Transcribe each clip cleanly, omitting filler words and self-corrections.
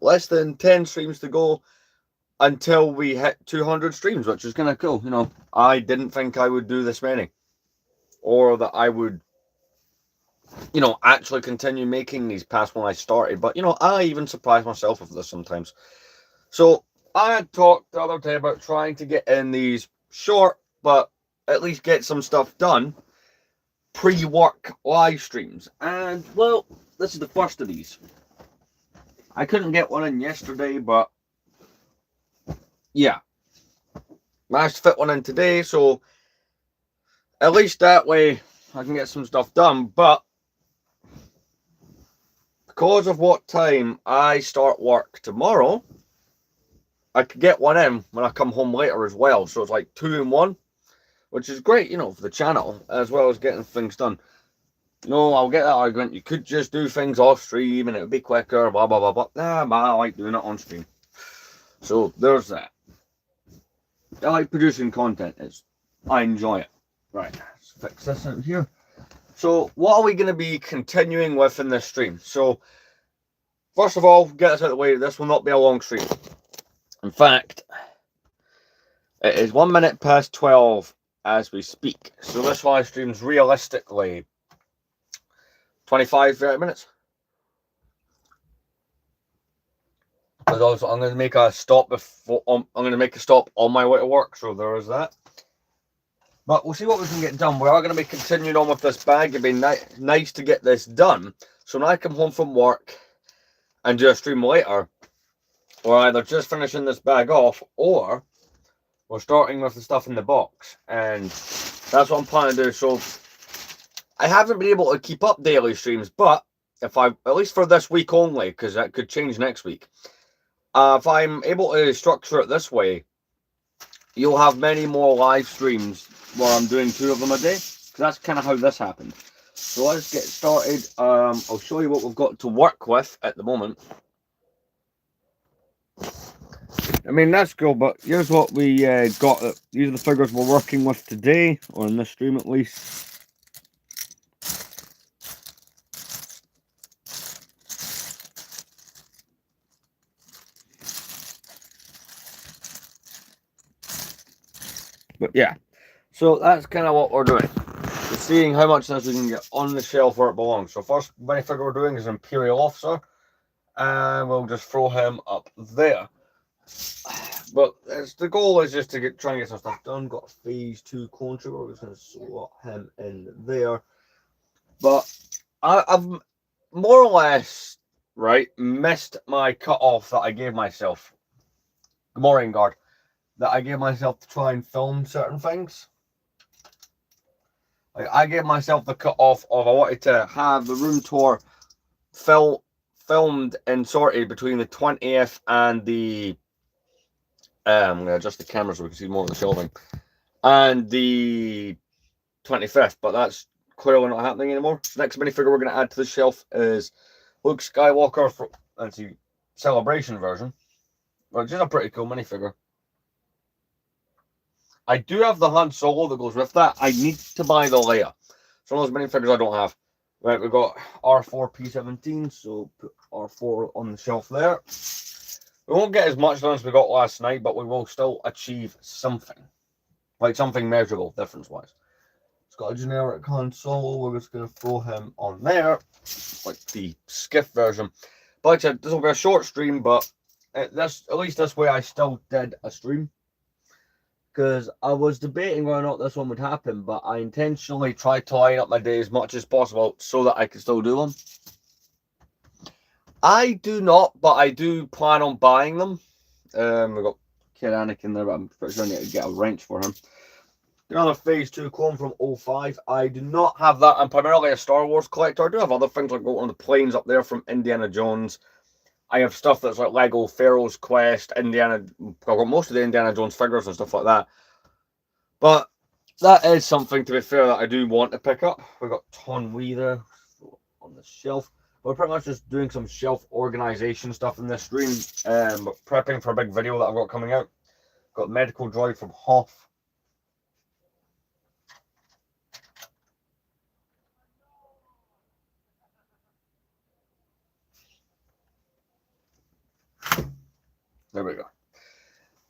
less than 10 streams to go until we hit 200 streams, which is kind of cool. You know, I didn't think I would do this many, or that I would, you know, actually continue making these past when I started. But, you know, I even surprise myself with this sometimes. So I had talked the other day about trying to get in these short, but at least get some stuff done, pre-work live streams. And, well, this is the first of these. I couldn't get one in yesterday, but yeah, managed to fit one in today, so at least that way I can get some stuff done. But because of what time I start work tomorrow, I could get one in when I come home later as well. So it's like 2 in 1, which is great, you know, for the channel, as well as getting things done. No, I'll get that argument. You could just do things off stream and it would be quicker, blah, blah, blah, blah. Nah, man, I like doing it on stream. So there's that. I like producing content. I enjoy it. Right, let's fix this out here. So what are we going to be continuing with in this stream? So first of all, get this out of the way. This will not be a long stream. In fact, it is 1 minute past 12 as we speak. So this live stream's realistically 25, 30 minutes. Because also I'm going to make a stop before I'm going to make a stop on my way to work. So there is that. But we'll see what we can get done. We are going to be continuing on with this bag. It'd be nice to get this done. So when I come home from work and do a stream later, we're either just finishing this bag off or we're starting with the stuff in the box. And that's what I'm planning to do. So I haven't been able to keep up daily streams, but if I, at least for this week only, because that could change next week, if I'm able to structure it this way, you'll have many more live streams where I'm doing 2 of them a day, because that's kind of how this happened. So let's get started. I'll show you what we've got to work with at the moment. I mean, that's cool, but here's what we got. These are the figures we're working with today, or in this stream at least. But yeah, so that's kind of what we're doing. We're seeing how much of this we can get on the shelf where it belongs. So first minifigure we're doing is Imperial Officer, and we'll just throw him up there. But the goal is just to try and get some stuff done. Got a phase 2 clone trooper. We're just going to slot him in there. But I've more or less, right, missed my cut-off that I gave myself. Gamorrean Guard. That I gave myself to try and film certain things. Like, I gave myself the cut-off of I wanted to have the room tour filmed and sorted between the 20th and the... I'm going to adjust the camera so we can see more of the shelving. And the 25th, but that's clearly not happening anymore. The next minifigure we're going to add to the shelf is Luke Skywalker for the Celebration version, which is a pretty cool minifigure. I do have the Han Solo that goes with that. I need to buy the Leia. Some of those minifigures I don't have. Right, we've got R4P17, so put R4 on the shelf there. We won't get as much done as we got last night, but we will still achieve something. Like something measurable, difference-wise. It's got a generic Han Solo. We're just going to throw him on there. Like the skiff version. But like I said, this will be a short stream, but at least this way I still did a stream. Because I was debating whether or not this one would happen, but I intentionally tried to line up my day as much as possible so that I could still do them. I do not, but I do plan on buying them. We've got Kid Anakin there, but I'm pretty sure I need to get a wrench for him. Another Phase 2 clone from 05. I do not have that. I'm primarily a Star Wars collector. I do have other things like on the planes up there from Indiana Jones. I have stuff that's like Lego, Pharaoh's Quest, I've got most of the Indiana Jones figures and stuff like that. But that is something, to be fair, that I do want to pick up. We've got Ton Wee there on the shelf. We're pretty much just doing some shelf organization stuff in this stream. Prepping for a big video that I've got coming out. Got Medical Droid from Hoth. There we go.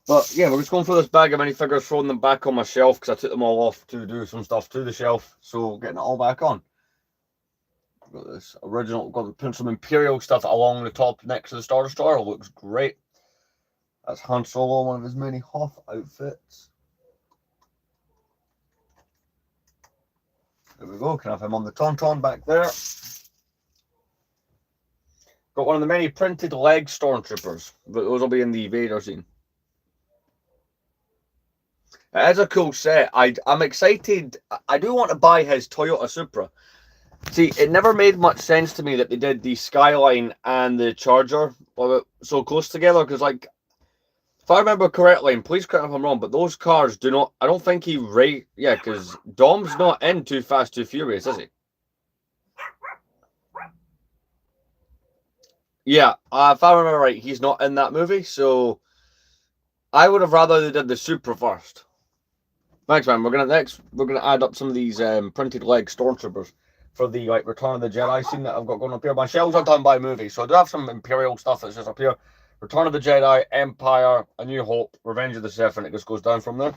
But yeah, we're just going through this bag of minifigures, throwing them back on my shelf because I took them all off to do some stuff to the shelf. So getting it all back on. Got this original, got some Imperial stuff along the top next to the Star Destroyer. Looks great. That's Han Solo, one of his many Hoth outfits. There we go. Can have him on the Tauntaun back there. Got one of the many printed leg Stormtroopers. But those will be in the Vader scene. It is a cool set. I'm excited. I do want to buy his Toyota Supra. See, it never made much sense to me that they did the Skyline and the Charger so close together. Because, like, if I remember correctly, and please correct me if I'm wrong, but those cars do not... I don't think he... Yeah, because Dom's not in Too Fast, Too Furious, is he? Yeah, if I remember right, he's not in that movie, so... I would have rather they did the Supra first. Thanks, man. We're gonna add up some of these printed leg Stormtroopers for the Return of the Jedi scene that I've got going up here. My shelves are done by movie, so I do have some Imperial stuff that's just up here. Return of the Jedi, Empire, A New Hope, Revenge of the Sith, and it just goes down from there.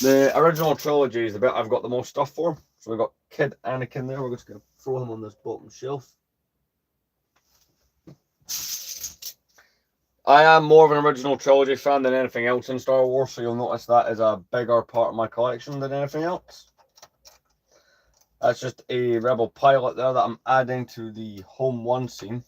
The original trilogy is the bit I've got the most stuff for. So we've got Kid Anakin there. We're just going to throw him on this bottom shelf. I am more of an original trilogy fan than anything else in Star Wars, so you'll notice that is a bigger part of my collection than anything else. That's just a Rebel pilot there that I'm adding to the Home 1 scene.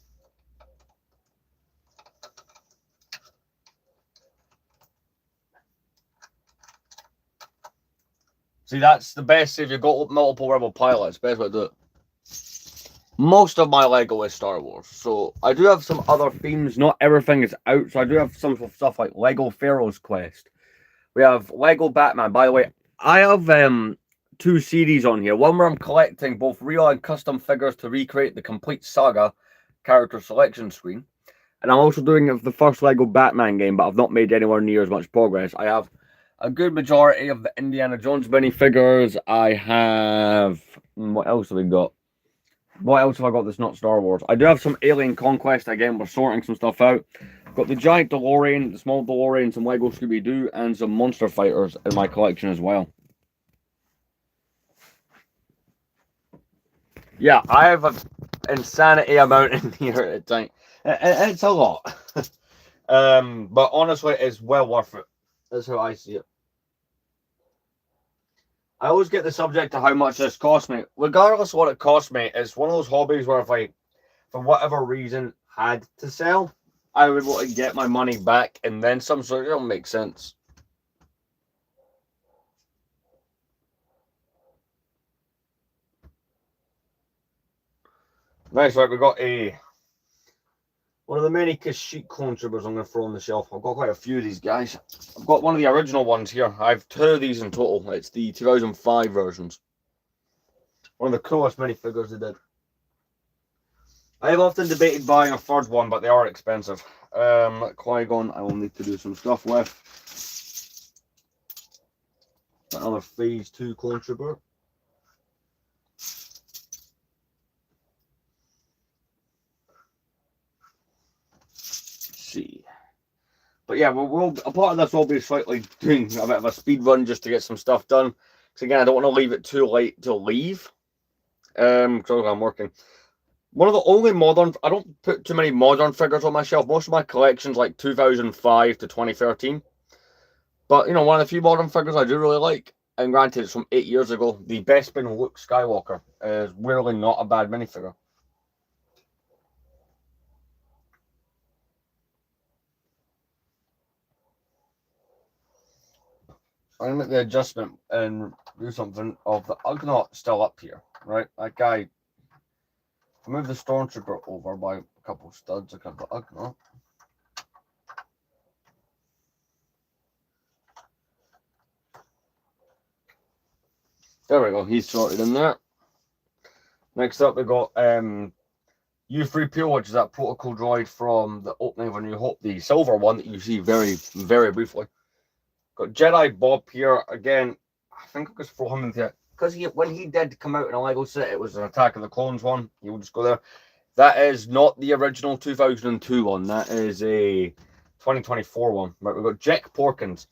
See, that's the best if you've got multiple Rebel pilots. Best way to do it. Most of my Lego is Star Wars, so I do have some other themes. Not everything is out, so I do have some stuff like Lego Pharaoh's Quest. We have Lego Batman. By the way, I have two series on here. One where I'm collecting both real and custom figures to recreate the complete saga character selection screen. And I'm also doing it for the first Lego Batman game, but I've not made anywhere near as much progress. I have a good majority of the Indiana Jones minifigures. I have... What else have we got? What else have I got that's not Star Wars? I do have some Alien Conquest. Again, we're sorting some stuff out. Got the giant DeLorean, the small DeLorean, some Lego Scooby-Doo, and some Monster Fighters in my collection as well. Yeah, I have an insanity amount in here at a time. It's a lot. But honestly, it's well worth it. That's how I see it. I always get the subject to how much this cost me. Regardless of what it cost me, it's one of those hobbies where if I, for whatever reason, had to sell, I would want to get my money back and then some, so it don't make sense. Nice, right, we got one of the many Kashyyyk clone troopers I'm going to throw on the shelf. I've got quite a few of these guys. I've got one of the original ones here. I have two of these in total. It's the 2005 versions. One of the coolest minifigures they did. I have often debated buying a third one, but they are expensive. Qui-Gon, I will need to do some stuff with. Another Phase 2 clone trooper. But yeah, a part of this will be slightly doing a bit of a speed run just to get some stuff done. Because again, I don't want to leave it too late to leave. Because I'm working. One of the only modern... I don't put too many modern figures on my shelf. Most of my collection's like 2005 to 2013. But, you know, one of the few modern figures I do really like, and granted it's from 8 years ago, the Bespin Luke Skywalker is really not a bad minifigure. I'm going to make the adjustment and do something of the Ugnaught still up here, right? That guy, I moved the Stormtrooper over by a couple of studs. I got the Ugnaught. There we go, he's sorted in there. Next up, we got U-3PO, which is that protocol droid from the opening of A New Hope, the silver one that you see very, very briefly. Got Jedi Bob here again. I think I'll just throw him into it because when he did come out in a Lego set, it was an Attack of the Clones one. You will just go there. That is not the original 2002 one. That is a 2024 one. Right, we've got Jack Porkins.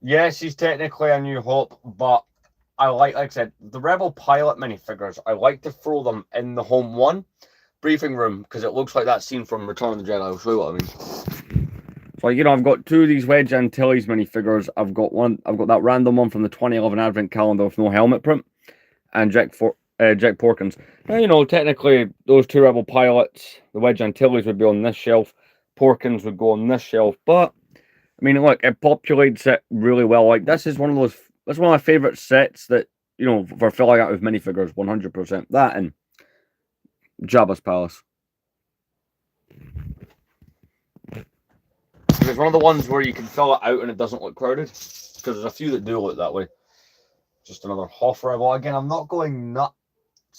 Yes, he's technically a New Hope, but I like I said, the Rebel pilot minifigures, I like to throw them in the home one briefing room because it looks like that scene from Return of the Jedi. I'll show you what I mean. So, I've got two of these Wedge Antilles minifigures. I've got that random one from the 2011 Advent calendar with no helmet print, and Jack Porkins. Now, technically, those two Rebel pilots, the Wedge Antilles would be on this shelf, Porkins would go on this shelf, but I mean, look, it populates it really well. Like, this is one of my favorite sets that, for filling out with minifigures, 100%. That and Jabba's Palace. It's one of the ones where you can fill it out and it doesn't look crowded, because there's a few that do look that way. Just another Hoth Rebel. Again, I'm not going nuts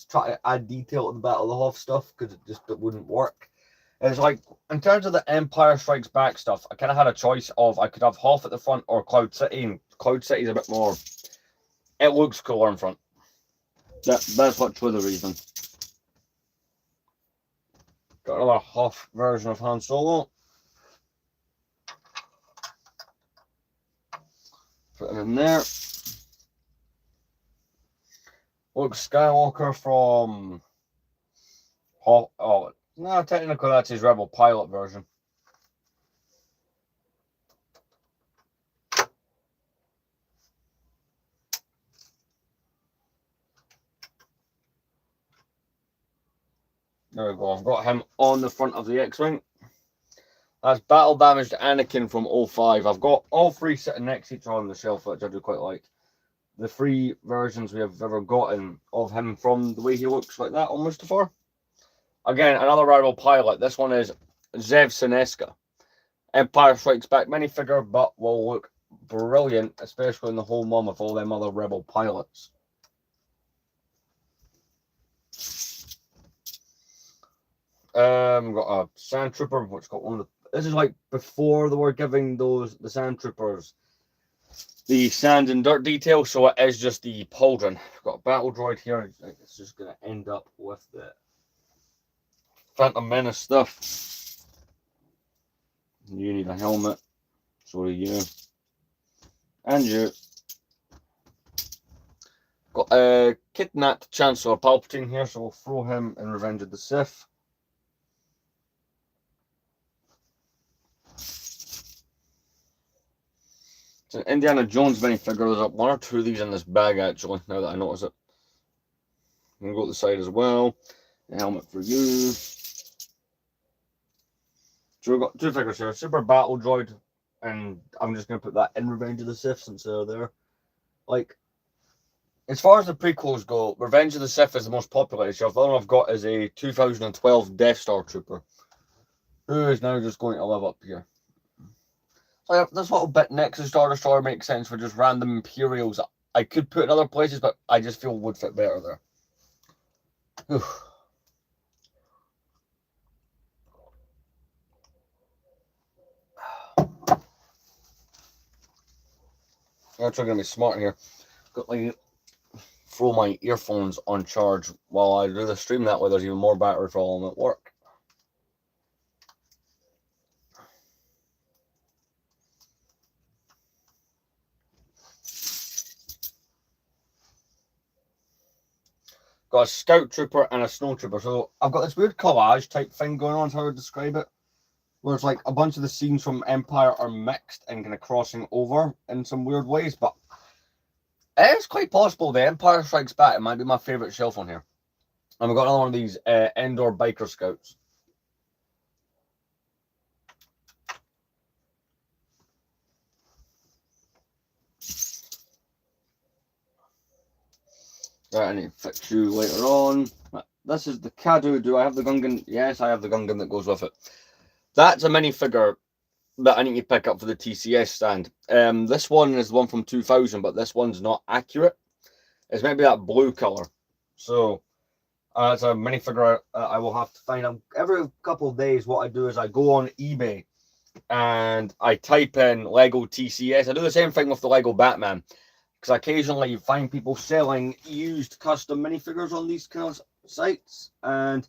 trying to add detail to the Battle of the Hoth stuff, because it wouldn't work. It's like, in terms of the Empire Strikes Back stuff, I kind of had a choice of, I could have Hoth at the front or Cloud City, and Cloud City's a bit more, it looks cooler in front. That's much with the reason. Got another Hoth version of Han Solo. Put him in there. Luke Skywalker from Hoth. Oh, no, technically that's his Rebel pilot version. There we go. I've got him on the front of the X-Wing. That's Battle Damaged Anakin from 05. I've got all three sitting next to each other on the shelf, which I do quite like. The three versions we have ever gotten of him from the way he looks like that on Mustafar. Again, another Rebel pilot. This one is Zev Senesca. Empire Strikes Back minifigure, but will look brilliant, especially in the whole mom with all them other Rebel pilots. Got a Sand Trooper, which got one of the. This is like before they were giving the Sand Troopers the sand and dirt detail, so it is just the pauldron. We've got a battle droid here. It's just going to end up with the Phantom Menace stuff. You need a helmet. So do you. And you. Got a kidnapped Chancellor Palpatine here, so we'll throw him in Revenge of the Sith. It's an Indiana Jones minifigure. There's one or two of these in this bag, actually, now that I notice it. I'm going to go to the side as well. A helmet for you. So we've got two figures here. Super Battle Droid, and I'm just going to put that in Revenge of the Sith since they're there. Like, as far as the prequels go, Revenge of the Sith is the most popular. So the one I've got is a 2012 Death Star Trooper, who is now just going to live up here. So this little bit next to Star Destroyer makes sense for just random Imperials I could put in other places, but I just feel would fit better there. Whew. I'm actually going to be smart here. Got like throw my earphones on charge while I do the stream. That way there's even more battery for all of them at work. Got a Scout Trooper and a Snow Trooper. So I've got this weird collage type thing going on, is how I would describe it. Where it's like a bunch of the scenes from Empire are mixed and kind of crossing over in some weird ways. But it's quite possible the Empire Strikes Back, it might be my favourite shelf on here. And we've got another one of these Endor Biker Scouts. Right, I need to fix you later on. This is the Kadu. Do I have the Gungan? Yes, I have the Gungan that goes with it. That's a minifigure that I need to pick up for the TCS stand. This one is the one from 2000, but this one's not accurate. It's maybe that blue color. So it's a minifigure I will have to find out. Every couple of days, what I do is I go on eBay and I type in Lego TCS. I do the same thing with the Lego Batman, because occasionally you find people selling used custom minifigures on these kind of sites, and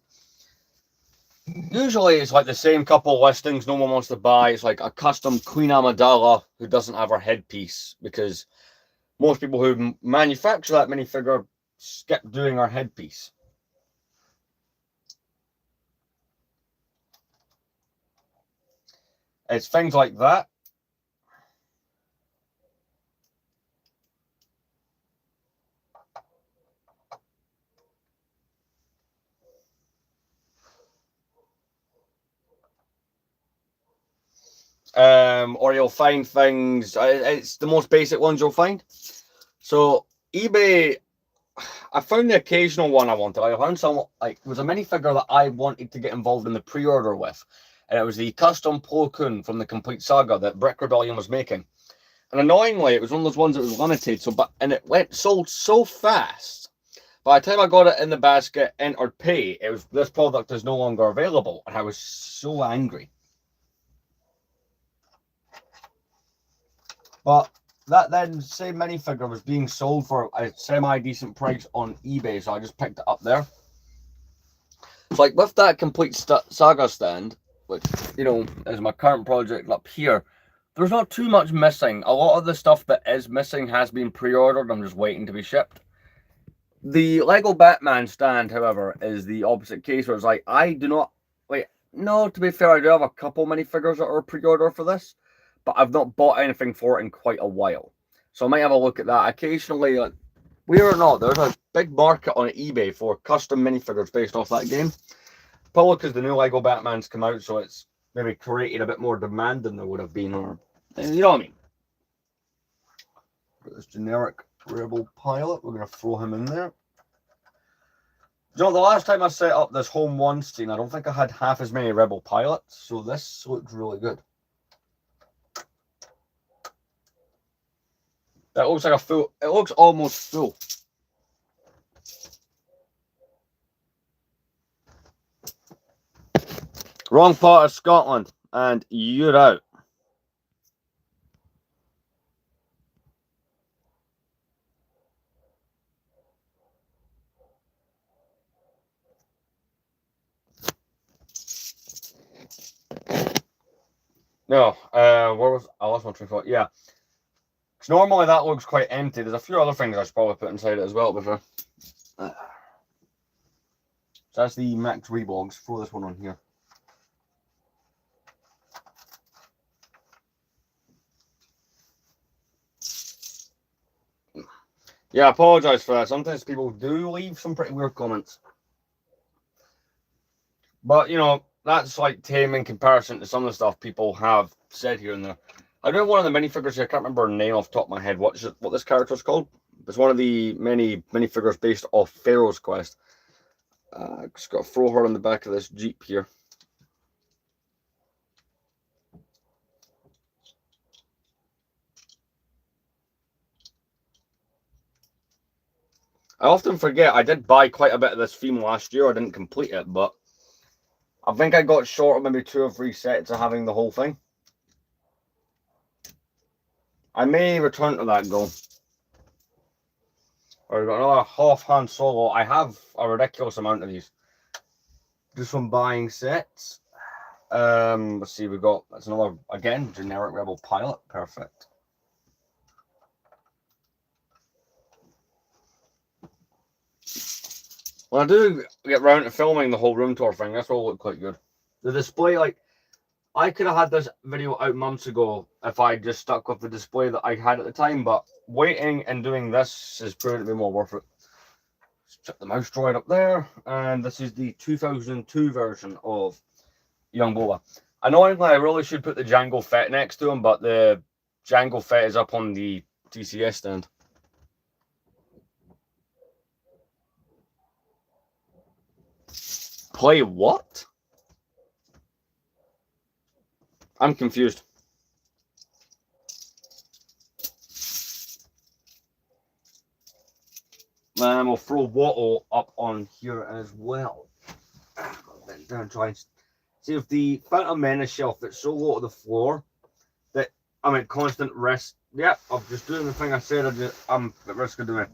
Usually it's like the same couple listings no one wants to buy. It's like a custom Queen Amidala who doesn't have her headpiece, because most people who manufacture that minifigure skip doing her headpiece. It's things like that. Or you'll find things, it's the most basic ones you'll find. So eBay, I found the occasional one I wanted. I found some, like, it was a minifigure that I wanted to get involved in the pre-order with, and it was the custom Plo Koon from the Complete Saga that Brick Rebellion was making. And annoyingly, it was one of those ones that was limited, and it sold so fast. By the time I got it in the basket, entered pay, it was, this product is no longer available, and I was so angry. But that then same minifigure was being sold for a semi-decent price on eBay, so I just picked it up there. So like with that Complete Saga stand, which, you know, is my current project up here, there's not too much missing. A lot of the stuff that is missing has been pre-ordered. I'm just waiting to be shipped. The Lego Batman stand, however, is the opposite case, where it's like, I do not, like, no, to be fair, I do have a couple minifigures that are pre-order for this, but I've not bought anything for it in quite a while. So I might have a look at that. Occasionally, like, whether or not, there's a big market on eBay for custom minifigures based off that game. Probably because the new Lego Batman's come out, so it's maybe created a bit more demand than there would have been, or, you know what I mean? This generic Rebel pilot, we're going to throw him in there. You know, the last time I set up this Home 1 scene, I don't think I had half as many Rebel pilots, so this looks really good. That looks like a full, it looks almost full. Wrong part of Scotland, and you're out. No, where was I lost my train of thought? Yeah, because normally that looks quite empty. There's a few other things I should probably put inside it as well before. So that's the Max Reeboks. Throw this one on here. Yeah, I apologise for that. Sometimes people do leave some pretty weird comments. But, you know, that's like tame in comparison to some of the stuff people have said here and there. I do have one of the minifigures here. I can't remember her name off the top of my head. What this character is called? It's one of the many minifigures based off Pharaoh's Quest. Just got to throw her on the back of this Jeep here. I often forget I did buy quite a bit of this theme last year. I didn't complete it, but I think I got short of maybe 2 or 3 sets of having the whole thing. I may return to that goal. Or we've got another half Han Solo. I have a ridiculous amount of these. Just from buying sets. Let's see, we've got, that's another, again, generic Rebel pilot. Perfect. When I do get round to filming the whole room tour thing, this will look quite good. The display, like, I could have had this video out months ago if I just stuck with the display that I had at the time, but waiting and doing this is proving to be more worth it. Let's check the mouse droid up there, and this is the 2002 version of Young Boba. Annoyingly, I really should put the Jango Fett next to him, but the Jango Fett is up on the TCS stand. Play what? I'm confused. And we'll throw Watto up on here as well. Bend down, try and see if the Phantom Menace shelf that's so low to the floor that I'm at constant risk. Yep, I'm just doing the thing I said I'm at risk of doing.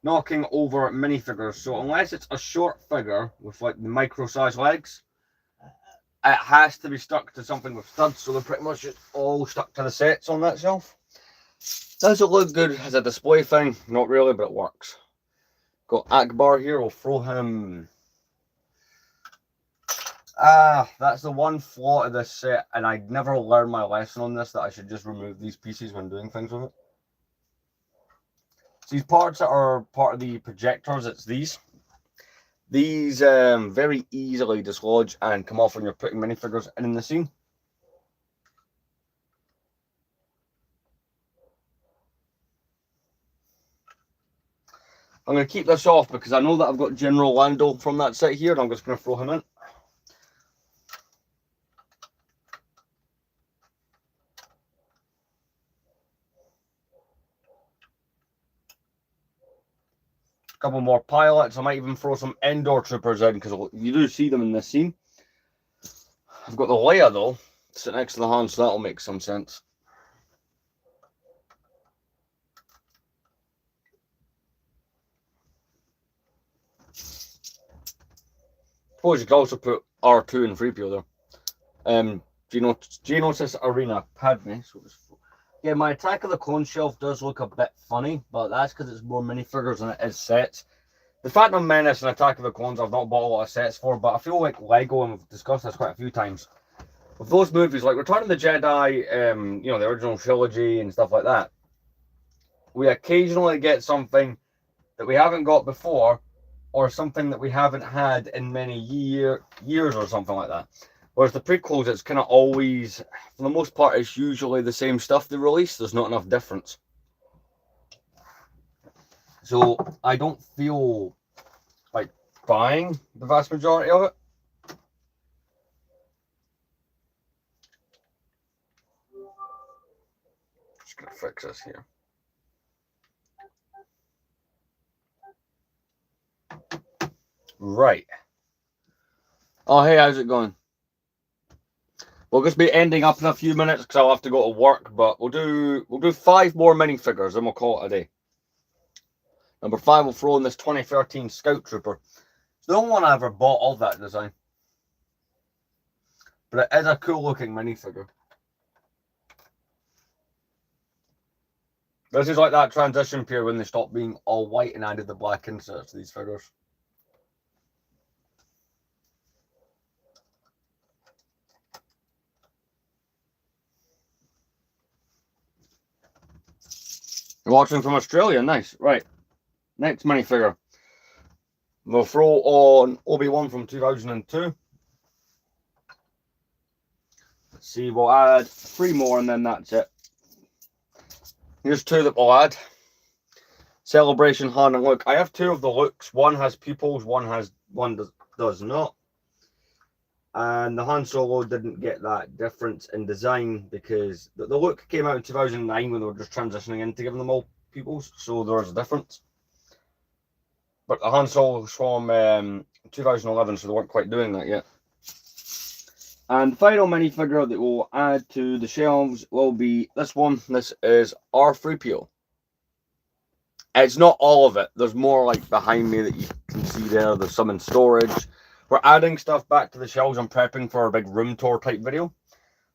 Knocking over minifigures. So unless it's a short figure with like the micro size legs, it has to be stuck to something with studs, so they're pretty much just all stuck to the sets on that shelf. Does it look good as a display thing? Not really, but it works. Got Akbar here, we'll throw him... that's the one flaw of this set, and I never learned my lesson on this, that I should just remove these pieces when doing things with it. So these parts that are part of the projectors, it's these. These very easily dislodge and come off when you're putting minifigures in the scene. I'm going to keep this off because I know that I've got General Lando from that set here, and I'm just going to throw him in. A couple more pilots. I might even throw some Endor troopers in because you do see them in this scene. I've got the Leia though, sit next to the Han, so that'll make some sense. Suppose you could also put R2 and 3PO there. Geonosis Arena Padme. So yeah, my Attack of the Clones shelf does look a bit funny, but that's because it's more minifigures than it is sets. The Phantom Menace and Attack of the Clones I've not bought a lot of sets for, but I feel like Lego, and we've discussed this quite a few times, with those movies, like Return of the Jedi, you know, the original trilogy and stuff like that, we occasionally get something that we haven't got before, or something that we haven't had in many years or something like that. Whereas the prequels, it's kind of always, for the most part, it's usually the same stuff they release. There's not enough difference. So I don't feel like buying the vast majority of it. Just going to fix this here. Right. Oh, hey, how's it going? We'll just be ending up in a few minutes because I'll have to go to work, but we'll do 5 more minifigures and we'll call it a day. Number 5, we'll throw in this 2013 Scout Trooper. It's the only one I ever bought of that design. But it is a cool looking minifigure. This is like that transition period when they stopped being all white and added the black inserts to these figures. You're watching from Australia, nice. Right, next minifigure. We'll throw on Obi-Wan from 2002. Let's see, we'll add 3 more and then that's it. Here's 2 that we'll add. Celebration Han and Luke. I have 2 of the Lukes. One has pupils, one does not. And the Han Solo didn't get that difference in design because the Luke came out in 2009 when they were just transitioning into giving them all pupils, so there was a difference. But the Han Solo was from 2011, so they weren't quite doing that yet. And the final minifigure that we'll add to the shelves will be this one. This is R3PO. It's not all of it. There's more like behind me that you can see there. There's some in storage. We're adding stuff back to the shelves. I'm prepping for a big room tour type video.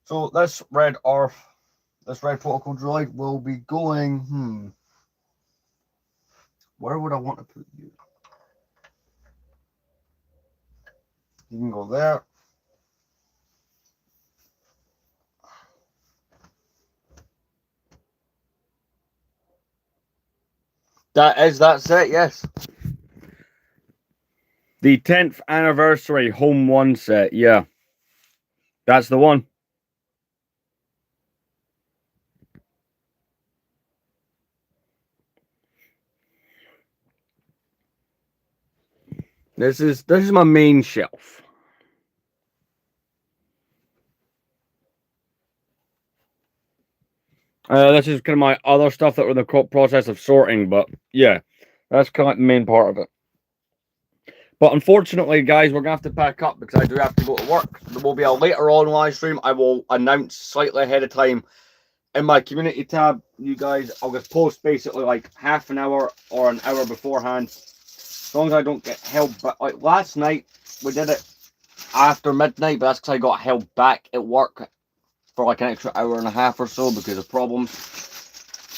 So this red protocol droid will be going, where would I want to put you? You can go there. That's it, yes. The 10th anniversary Home 1 set, yeah. That's the one. This is my main shelf. This is kind of my other stuff that we're in the process of sorting, but yeah, that's kind of the main part of it. But unfortunately, guys, we're going to have to pack up because I do have to go to work. There will be a later on live stream. I will announce slightly ahead of time in my community tab. You guys, I'll just post basically like half an hour or an hour beforehand. As long as I don't get held back. Like last night, we did it after midnight, but that's because I got held back at work for like an extra hour and a half or so because of problems.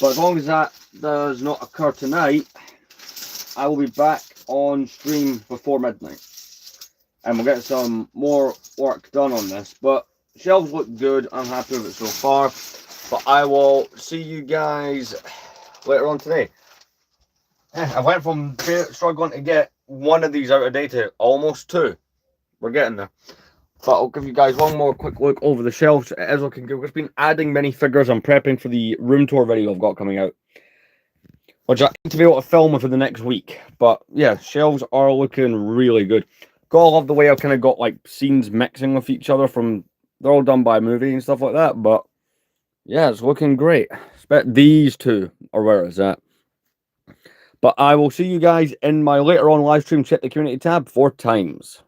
But as long as that does not occur tonight, I will be back on stream before midnight. And we'll get some more work done on this. But shelves look good. I'm happy with it so far. But I will see you guys later on today. I went from struggling to get one of these out of date to almost two. We're getting there. But I'll give you guys one more quick look over the shelves. It is looking good. We've been adding minifigures. I'm prepping for the room tour video I've got coming out, which I need to be able to film for the next week. But yeah, shelves are looking really good. Gotta love the way I've kind of got like scenes mixing with each other from, they're all done by movie and stuff like that. But yeah, it's looking great. Expect these two are where it's at. But I will see you guys in my later on live stream. Check the community tab for times.